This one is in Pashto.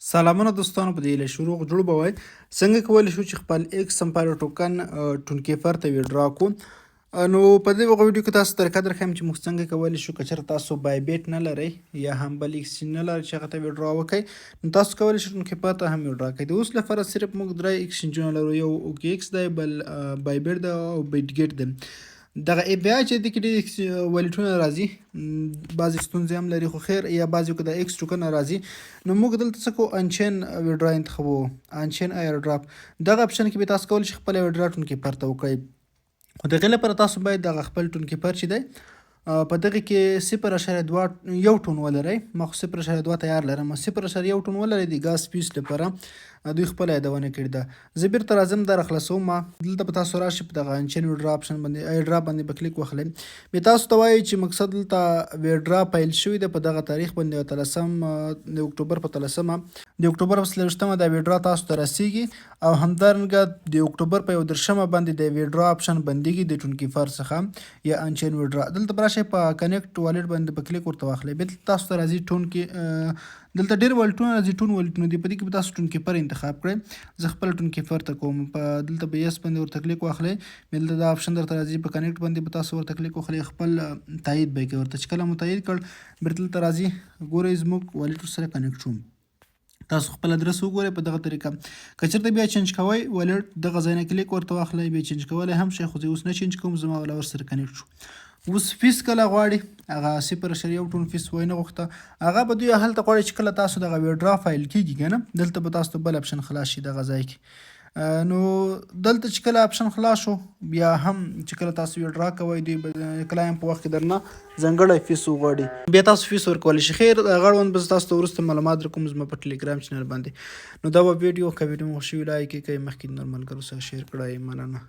سلامونه دوستانو په دې له شروع جوړ بوي څنګه کولای شو چې خپل ایکس امپایر ټوکن ټونکې فرته ویډرا کو نو په دې ویډیو کې تاسو طریقه درخم چې موږ څنګه کولای شو کچر تاسو بای بیت نه لري یا هم بل ایکس نه لري چې هغه ته ویډرا وکړي نو تاسو کولای شئ ټونکې فرته هم ویډرا کړئ د اوس لپاره صرف موږ درې ایکسچینجونه لرو یو اوکی ایکس دی بل بای بیت دی او بیت ګیټ دی دغه ای بی آی چې د کې ولیټونه راځي بعضې ستونزې هم لري خو خیر یا بعضې کې د ایکس ټوکن راځي نو موږ دلته څه کوو انچین ویډرا انتخابو انچین ایر ډراپ دغه اپشن کې به تاسو کولی شئ خپل ویډرا ټونکې پر ته وکړئ خو د هغې لپاره تاسو باید دغه خپل ټونکې پر چې دی په دغه کې 0.2 یو ټون ولرئ ما خو 0.2 تیار لرم 0.1 ټون ولرئ د ګاز پیس لپاره دوی خپل یادونه کړې ده زه بیرته راځم دا راخلاصوم دلته به تاسو راشئ په دغه انچین ویډرا اپشن باندې ایډرا باندې به کلیک وخلئ بیا تاسو ته وایي چې مقصد دلته ویډرا پیل شوی ده په دغه تاریخ باندې 13 د اکتوبر په 13 د اکتوبر په 23 د ویډرا تاسو ته رسیږي او همدارنګه د اکتوبر په 13 باندې د ویډرا اپشن بنديږي د ټونکې فر څخه یا انچین ویډرا دلته براشئ په کنیکټ والټ باندې په کلیک ورته واخلئ بیا تاسو ته راځي ټونکې دلته ډېر والټونه راځي ټون والټونه دي په دې کې به تاسو ټونکې پر انتخاب کړئ زه خپل ټونکې پر ته کوم په دلته به یس باندې ورته کلیک واخلئ بیا دلته دا اپشن درته راځي په کنیکټ باندې به تاسو ورته کلیک وخلئ خپل تایید به یې کوئ ورته چې کله مو تایید کړ بیا دلته راځي ګورئ زموږ والټ سره کنیکټ شو تاسو خپل ادرس وګورئ په دغه طریقه که چېرته بیا چینج کوئ والټ دغه ځای نه کلیک ورته واخلئ بیا چینج کولی هم شئ خو زه اوس نه چینج کوم زما له ورسره کنیکټ شو اوس فیس کله غواړي هغه 0.1 ټون فیس وای نه غوښته هغه به دوی هلته غواړي چې کله تاسو دغه ویډرا فایل کیږي که نه دلته به تاسو بل اپشن خلاص شي دغه ځای کې نو دلته چې کله اپشن خلاص شو بیا هم چې کله تاسو ویډرا کوئ دوی کلایم په وخت کې درنه ځانګړی فیس وغواړي بیا تاسو فیس ورکولی شي خیر غړوند به تاسو ته وروسته معلومات درکوم زما په ټلیګرام چینل باندې نو دا به ویډیو که ویډیو مو خوښ وي لایک یې کړئ مخکې نور ملګرو سره شیر کړئ مننه